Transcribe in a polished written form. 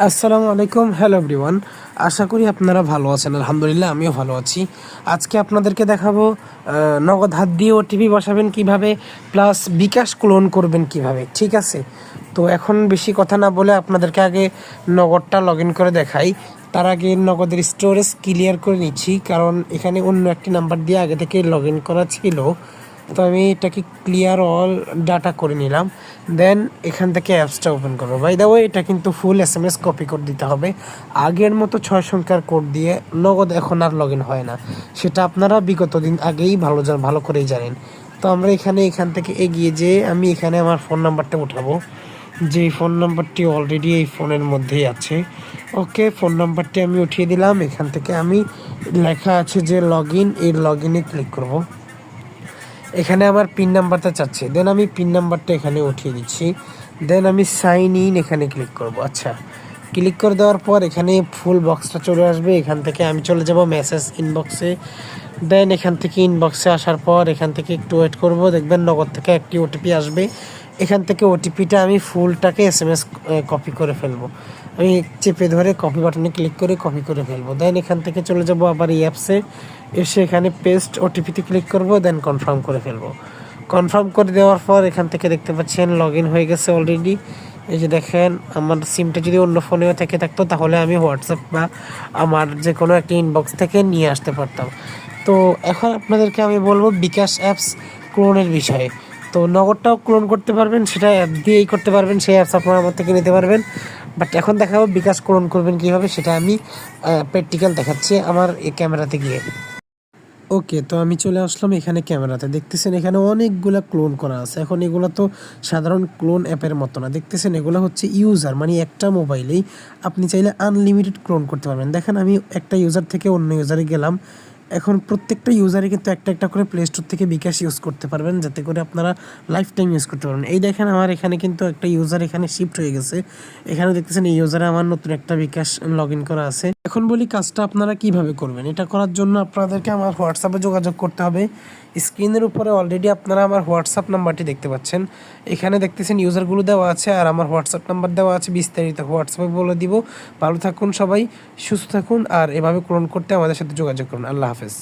আসসালামু আলাইকুম, hello everyone. আশা করি আপনারা ভালো আছেন। আলহামদুলিল্লাহ আমিও ভালো আছি। আজকে আপনাদেরকে দেখাবো নগদ হাত দিয়ে ওটিপি বসাবেন কিভাবে, প্লাস বিকাশ ক্লোন করবেন কিভাবে। ঠিক আছে, তো এখন বেশি কথা না বলে আপনাদেরকে আগে নগদটা লগ ইন করে দেখাই। তার আগে নগদের স্টোরেজ ক্লিয়ার করে নিচ্ছি, কারণ এখানে অন্য একটি নাম্বার দিয়ে আগে থেকে লগ ইন করা ছিল। তো আমি এটাকে ক্লিয়ার অল ডাটা করে নিলাম। দেন এখান থেকে অ্যাপসটা ওপেন করবো। বাই দ্য ওয়ে, এটা কিন্তু ফুল SMS কপি কোড দিতে হবে। আগের মতো 6 সংখ্যার কোড দিয়ে নগদ এখন আর লগ ইন হয় না, সেটা আপনারা বিগত দিন আগেই ভালো করেই জানেন। তো আমরা এখান থেকে এগিয়ে যেয়ে আমি এখানে আমার ফোন নাম্বারটা উঠাবো, যে ফোন নাম্বারটি অলরেডি এই ফোনের মধ্যেই আছে। ওকে, ফোন নাম্বারটি আমি উঠিয়ে দিলাম। এখান থেকে আমি লেখা আছে যে লগ ইন, এই লগ ইনে ক্লিক করবো। এখানে আমার পিন নাম্বারটা চাচ্ছে, দেন আমি পিন নাম্বারটা এখানে উঠিয়ে দিচ্ছি। দেন আমি সাইন ইন এখানে ক্লিক করব। আচ্ছা, ক্লিক করে দেওয়ার পর এখানে ফুল বক্সটা চলে আসবে। এখান থেকে আমি চলে যাব মেসেজ ইনবক্সে। দেন এখান থেকে ইনবক্সে আসার পর এখান থেকে একটু ওয়েট করব, দেখবেন নগদ থেকে একটি ওটিপি আসবে। এখান থেকে ওটিপিটা আমি ফুলটাকে SMS কপি করে ফেলবো। আমি চেপে ধরে কপি বাটনে ক্লিক করে কপি করে ফেলবো। দেন এখান থেকে চলে যাব আবার এই অ্যাপসে, এসে এখানে পেস্ট ওটিপিতে ক্লিক করব, দেন কনফার্ম করে ফেলবো। কনফার্ম করে দেওয়ার পর এখান থেকে দেখতে পাচ্ছেন লগ ইন হয়ে গেছে অলরেডি। এই যে দেখেন, আমার সিমটা যদি অন্য ফোনেও থেকে থাকতো তাহলে আমি হোয়াটসঅ্যাপ বা আমার যে কোনো একটা ইনবক্স থেকে নিয়ে আসতে পারতাম। তো এখন আপনাদেরকে আমি বলবো বিকাশ অ্যাপস ক্লোনের বিষয়ে। তো নগদটাও ক্লোন করতে পারবেন, সেটা অ্যাপ দিয়েই করতে পারবেন, সেই অ্যাপস আপনার আমার থেকে নিতে পারবেন। বাট এখন দেখাবো বিকাশ ক্লোন করবেন কীভাবে, সেটা আমি প্র্যাকটিক্যাল দেখাচ্ছি আমার এই ক্যামেরাতে গিয়ে। ওকে, তো আমি চলে আসলাম এখানে ক্যামেরাতে। দেখতেছেন এখানে অনেকগুলা ক্লোন করা আছে। এখন এগুলো তো সাধারণ ক্লোন অ্যাপের মতো না, দেখতেছেন এগুলো হচ্ছে ইউজার, মানে একটা মোবাইলেই আপনি চাইলে আনলিমিটেড ক্লোন করতে পারবেন। দেখেন আমি একটা ইউজার থেকে অন্য ইউজারে গেলাম। এখন প্রত্যেকটা ইউজারই কিন্তু একটা করে প্লে স্টোর থেকে বিকাশ ইউজ করতে পারবেন, যাতে করে আপনারা লাইফ টাইম ইউজ করতে পারবেন। এই দেখেন আমার এখানে কিন্তু একটা ইউজার এখানে শিফট হয়ে গেছে। এখানে দেখতেছেন এই ইউজারে আমার নতুন একটা বিকাশ লগ ইন করা আছে। এখন বলি কাজটা আপনারা কিভাবে করবেন। এটা করার জন্য আপনাদেরকে আমার হোয়াটসঅ্যাপে যোগাযোগ করতে হবে। স্ক্রিনের উপরে অলরেডি আপনারা আমার হোয়াটসঅ্যাপ নাম্বারটি দেখতে পাচ্ছেন। এখানে দেখতেছেন ইউজারগুলো দেওয়া আছে আর আমার হোয়াটসঅ্যাপ নাম্বার দেওয়া আছে। বিস্তারিত হোয়াটসঅ্যাপে বলে দিব। ভালো থাকুন সবাই, সুস্থ থাকুন, আর এভাবে ক্লোন করতে আমাদের সাথে যোগাযোগ করুন। আল্লাহ হাফেজ।